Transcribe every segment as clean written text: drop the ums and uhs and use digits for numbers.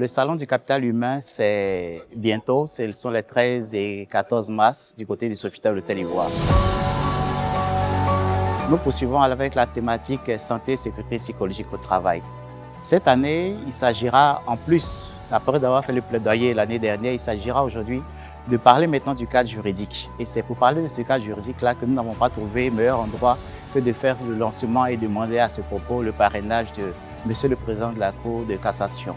Le salon du capital humain, c'est bientôt, ce sont les 13 et 14 mars du côté du Sofitel Hôtel Ivoire. Nous poursuivons avec la thématique santé et sécurité psychologique au travail. Cette année, il s'agira en plus, après d'avoir fait le plaidoyer l'année dernière, il s'agira aujourd'hui de parler maintenant du cadre juridique. Et c'est pour parler de ce cadre juridique-là que nous n'avons pas trouvé meilleur endroit que de faire le lancement et demander à ce propos le parrainage de Monsieur le Président de la Cour de cassation.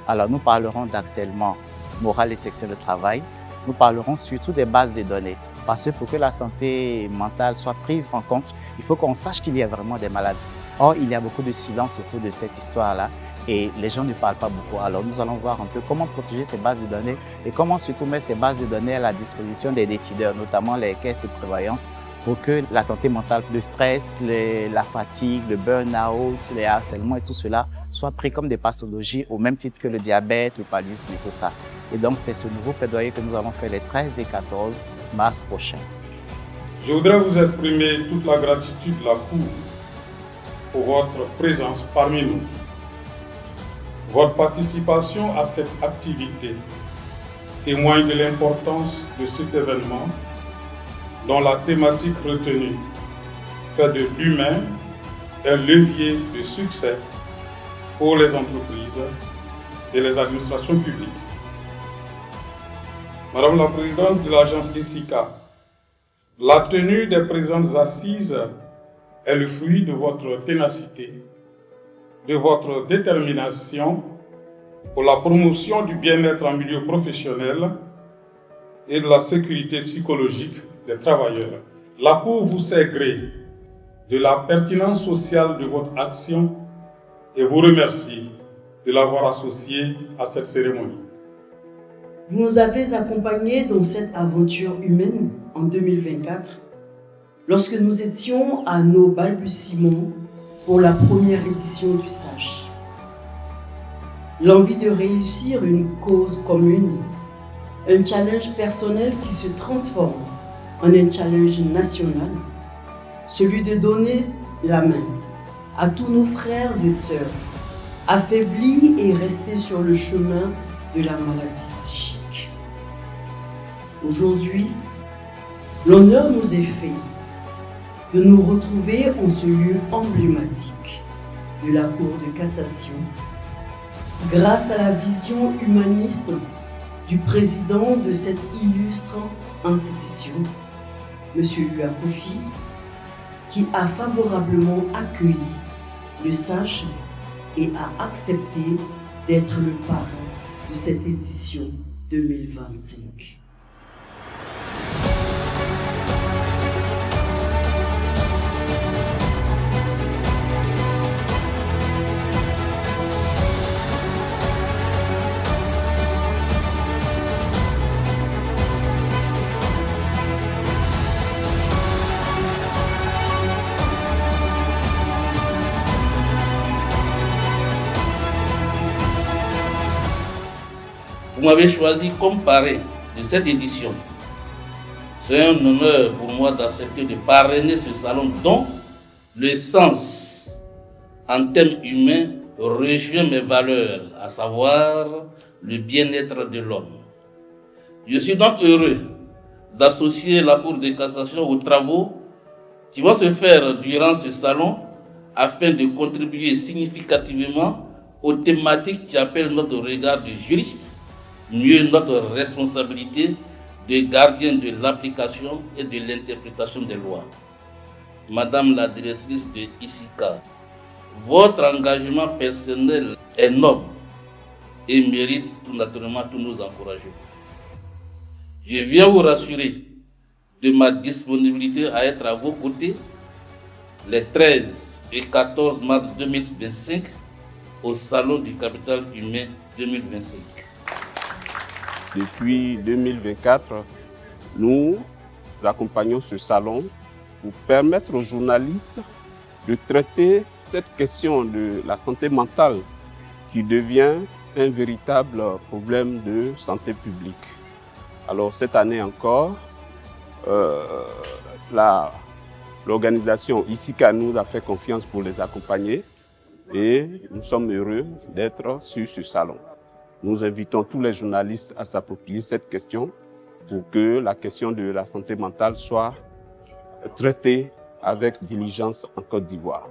Alors nous parlerons d'harcèlement moral et sexuel au travail. Nous parlerons surtout des bases de données. Parce que pour que la santé mentale soit prise en compte, il faut qu'on sache qu'il y a vraiment des maladies. Or, il y a beaucoup de silence autour de cette histoire-là et les gens ne parlent pas beaucoup. Alors, nous allons voir un peu comment protéger ces bases de données et comment surtout mettre ces bases de données à la disposition des décideurs, notamment les caisses de prévoyance, pour que la santé mentale, le stress, la fatigue, le burn-out, les harcèlements et tout cela soient pris comme des pathologies au même titre que le diabète, le paludisme et tout ça. Et donc, c'est ce nouveau plaidoyer que nous allons faire les 13 et 14 mars prochains. Je voudrais vous exprimer toute la gratitude de la Cour pour votre présence parmi nous. Votre participation à cette activité témoigne de l'importance de cet événement dont la thématique retenue fait de l'humain un levier de succès pour les entreprises et les administrations publiques. Madame la Présidente de l'agence ISICA, la tenue des présentes assises est le fruit de votre ténacité, de votre détermination pour la promotion du bien-être en milieu professionnel et de la sécurité psychologique des travailleurs. La Cour vous sait gré de la pertinence sociale de votre action et vous remercie de l'avoir associé à cette cérémonie. Vous nous avez accompagnés dans cette aventure humaine en 2024, lorsque nous étions à nos balbutiements pour la première édition du SACH. L'envie de réussir une cause commune, un challenge personnel qui se transforme en un challenge national, celui de donner la main à tous nos frères et sœurs, affaiblis et restés sur le chemin de la maladie psychique. Aujourd'hui, l'honneur nous est fait de nous retrouver en ce lieu emblématique de la Cour de cassation, grâce à la vision humaniste du président de cette illustre institution, M. Louis Kofi, qui a favorablement accueilli le SACH et a accepté d'être le parrain de cette édition 2025. Vous m'avez choisi comme parrain de cette édition. C'est un honneur pour moi d'accepter de parrainer ce salon dont le sens en thème humain rejoint mes valeurs, à savoir le bien-être de l'homme. Je suis donc heureux d'associer la Cour de cassation aux travaux qui vont se faire durant ce salon afin de contribuer significativement aux thématiques qui appellent notre regard de juriste, mieux notre responsabilité de gardien de l'application et de l'interprétation des lois. Madame la directrice de ISICA, votre engagement personnel est noble et mérite tout naturellement tous nos encouragements. Je viens vous rassurer de ma disponibilité à être à vos côtés les 13 et 14 mars 2025 au Salon du Capital Humain 2025. Depuis 2024, nous accompagnons ce salon pour permettre aux journalistes de traiter cette question de la santé mentale qui devient un véritable problème de santé publique. Alors cette année encore, l'organisation ISICA nous a fait confiance pour les accompagner et nous sommes heureux d'être sur ce salon. Nous invitons tous les journalistes à s'approprier cette question pour que la question de la santé mentale soit traitée avec diligence en Côte d'Ivoire.